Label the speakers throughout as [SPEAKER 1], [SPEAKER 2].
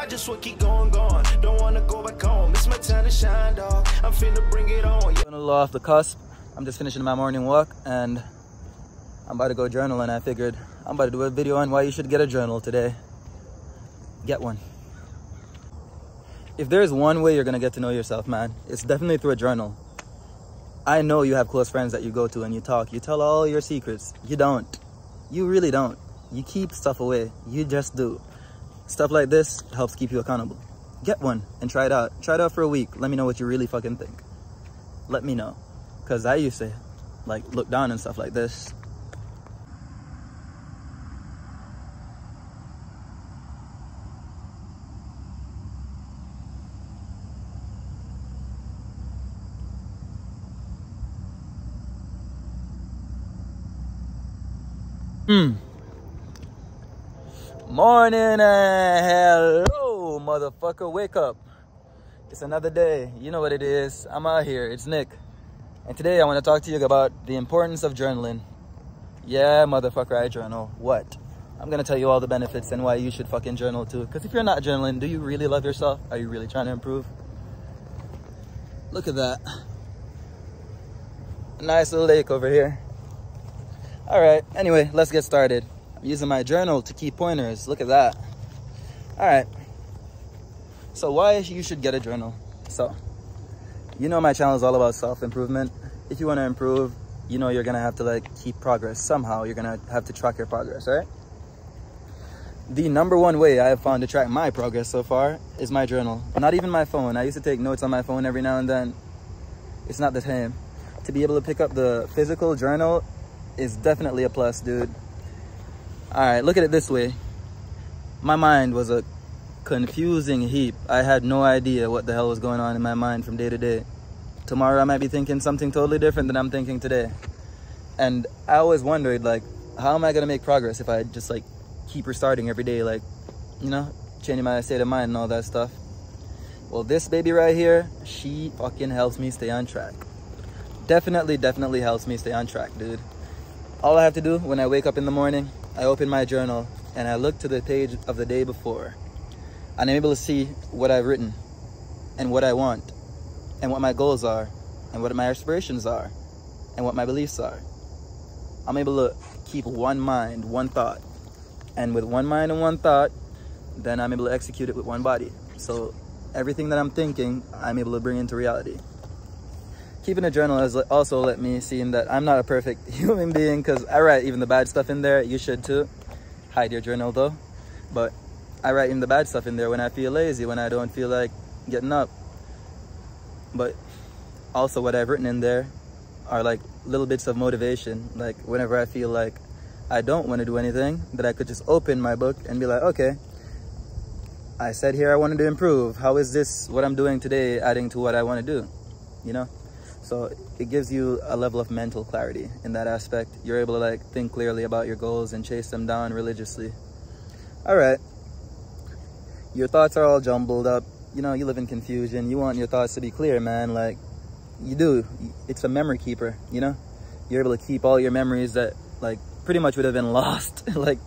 [SPEAKER 1] I just want to keep going. Don't want to go back home. It's my time to shine, dog. I'm finna bring it on.
[SPEAKER 2] I'm a little off the cusp. I'm just finishing my morning walk and I'm about to go journal, and I figured I'm about to do a video on why you should get a journal today. Get one. If there's one way you're gonna get to know yourself, man, it's definitely through a journal. I know you have close friends that you go to and you talk. You tell all your secrets. You don't. You really don't. You keep stuff away. You just do. Stuff like this helps keep you accountable. Get one and try it out. Try it out for a week. Let me know what you really fucking think. Let me know. Because I used to, like, look down and stuff like this. Morning and hello, motherfucker. Wake up. It's another day. You know what it is. I'm out here. It's Nick. And today I want to talk to you about the importance of journaling. Yeah, motherfucker, I journal. What? I'm going to tell you all the benefits and why you should fucking journal too. Because if you're not journaling, do you really love yourself? Are you really trying to improve? Look at that. A nice little lake over here. All right. Anyway, let's get started. I'm using my journal to keep pointers. Look at that. All right. So why you should get a journal? So, you know my channel is all about self-improvement. If you want to improve, you know you're going to have to like keep progress. Somehow you're going to have to track your progress, right? The number one way I have found to track my progress so far is my journal. Not even my phone. I used to take notes on my phone every now and then. It's not the same. To be able to pick up the physical journal is definitely a plus, dude. All right, look at it this way. My mind was a confusing heap. I had no idea what the hell was going on in my mind from day to day. Tomorrow I might be thinking something totally different than I'm thinking today. And I always wondered, like, how am I gonna make progress if I just like keep restarting every day, like, you know, changing my state of mind and all that stuff. Well, this baby right here, she fucking helps me stay on track. Definitely helps me stay on track, dude. All I have to do when I wake up in the morning, I open my journal and I look to the page of the day before. And I'm able to see what I've written and what I want and what my goals are and what my aspirations are and what my beliefs are. I'm able to keep one mind, one thought. And with one mind and one thought, then I'm able to execute it with one body. So everything that I'm thinking, I'm able to bring into reality. Keeping a journal has also let me see that I'm not a perfect human being, because I write even the bad stuff in there. You should too. Hide your journal though. But I write even the bad stuff in there when I feel lazy, when I don't feel like getting up. But also what I've written in there are like little bits of motivation. Like whenever I feel like I don't want to do anything, that I could just open my book and be like, okay, I said here I wanted to improve. How is this, what I'm doing today, adding to what I want to do? You know? So it gives you a level of mental clarity in that aspect. You're able to like think clearly about your goals and chase them down religiously. All right. Your thoughts are all jumbled up. You know, you live in confusion. You want your thoughts to be clear, man. Like, you do. It's a memory keeper, you know? You're able to keep all your memories that like pretty much would have been lost. Like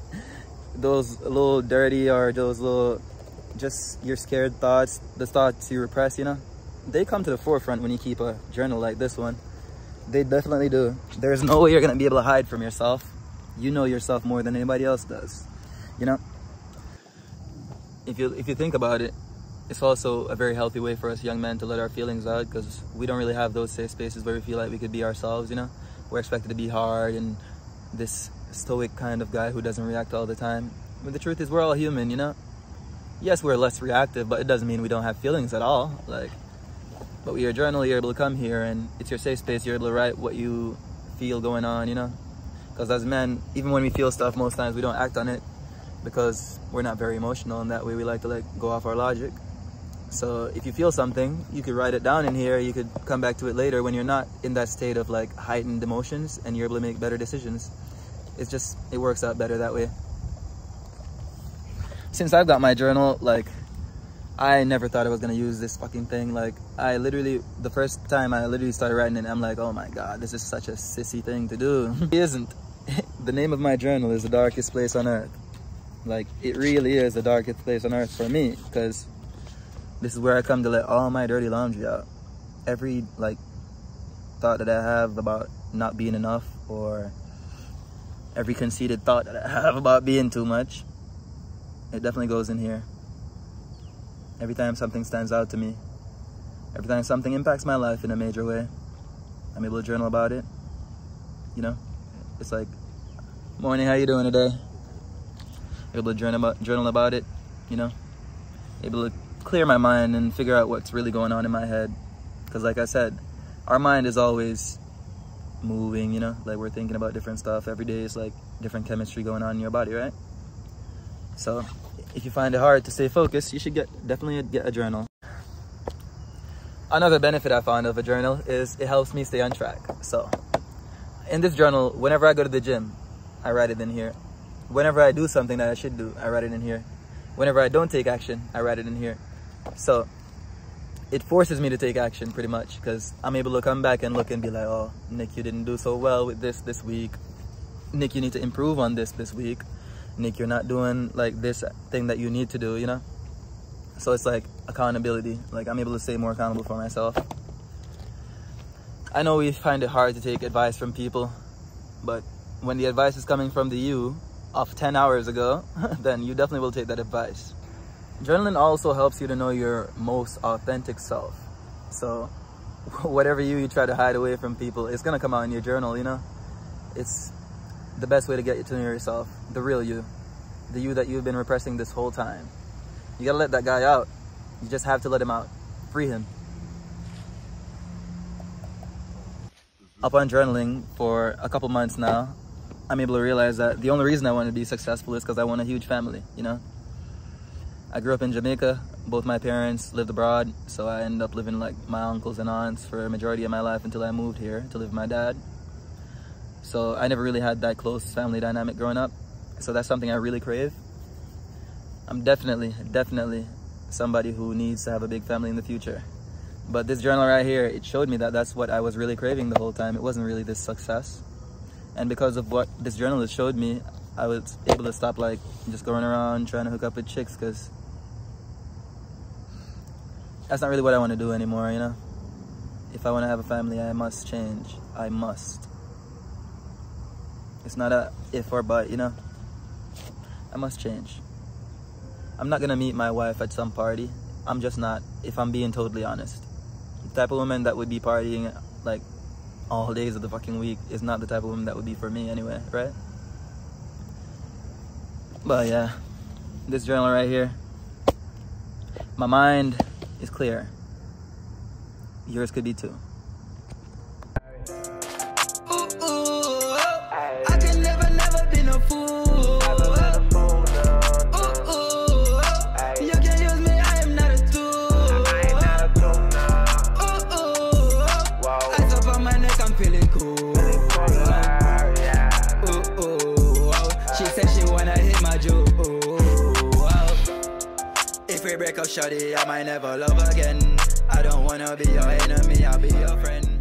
[SPEAKER 2] those little dirty or those little just your scared thoughts, the thoughts you repress, you know? They come to the forefront when you keep a journal like this one. They definitely do. There's no way you're gonna be able to hide from yourself. You know yourself more than anybody else does, you know? If you think about it, it's also a very healthy way for us young men to let our feelings out, because we don't really have those safe spaces where we feel like we could be ourselves, you know? We're expected to be hard and this stoic kind of guy who doesn't react all the time. But the truth is, we're all human, you know? Yes, we're less reactive, but it doesn't mean we don't have feelings at all. Like, but with your journal, you're able to come here and it's your safe space. You're able to write what you feel going on, you know? Because as men, even when we feel stuff, most times we don't act on it because we're not very emotional in that way. We like to like go off our logic. So if you feel something, you could write it down in here. You could come back to it later when you're not in that state of like heightened emotions, and you're able to make better decisions. It's just, it works out better that way. Since I've got my journal, like, I never thought I was gonna use this fucking thing. Like, I literally, the first time I literally started writing it, I'm like, oh my God, this is such a sissy thing to do. It isn't. The name of my journal is The Darkest Place on Earth. Like, it really is the darkest place on earth for me, because this is where I come to let all my dirty laundry out. Every, like, thought that I have about not being enough, or every conceited thought that I have about being too much, it definitely goes in here. Every time something stands out to me, every time something impacts my life in a major way, I'm able to journal about it. You know, it's like, morning, how you doing today? Able to journal about it, you know, able to clear my mind and figure out what's really going on in my head. Because like I said, our mind is always moving, you know, like we're thinking about different stuff. Every day is like different chemistry going on in your body, right? So if you find it hard to stay focused, you should definitely get a journal. Another benefit I found of a journal is it helps me stay on track. So in this journal, whenever I go to the gym, I write it in here. Whenever I do something that I should do, I write it in here. Whenever I don't take action, I write it in here. So it forces me to take action pretty much, because I'm able to come back and look and be like, oh, Nick, you didn't do so well with this week. Nick, you need to improve on this week. Nick, you're not doing like this thing that you need to do, you know? So it's like accountability. Like, I'm able to stay more accountable for myself. I know we find it hard to take advice from people, but when the advice is coming from the you of 10 hours ago, then you definitely will take that advice. Journaling also helps you to know your most authentic self. So whatever you try to hide away from people, it's gonna come out in your journal, you know? It's the best way to get you to know yourself, the real you, the you that you've been repressing this whole time. You gotta let that guy out. You just have to let him out. Free him. Upon journaling for a couple months now, I'm able to realize that the only reason I want to be successful is because I want a huge family, you know? I grew up in Jamaica. Both my parents lived abroad, so I ended up living like my uncles and aunts for a majority of my life until I moved here to live with my dad. So I never really had that close family dynamic growing up. So that's something I really crave. I'm definitely somebody who needs to have a big family in the future. But this journal right here, it showed me that that's what I was really craving the whole time. It wasn't really this success. And because of what this journalist showed me, I was able to stop like just going around trying to hook up with chicks, because that's not really what I want to do anymore, you know? If I want to have a family, I must change. I must. It's not a if or but, you know? I must change. I'm not going to meet my wife at some party. I'm just not, if I'm being totally honest. The type of woman that would be partying like all days of the fucking week is not the type of woman that would be for me anyway, right? But yeah, this journal right here, my mind is clear. Yours could be too.
[SPEAKER 1] I can never be no fool. You can use me, I am not a tool. Eyes up on my neck, I'm feeling cool. She said she wanna hit my jewel. If we break up, shawty, I might never love again. I don't wanna be your enemy, I'll be your friend.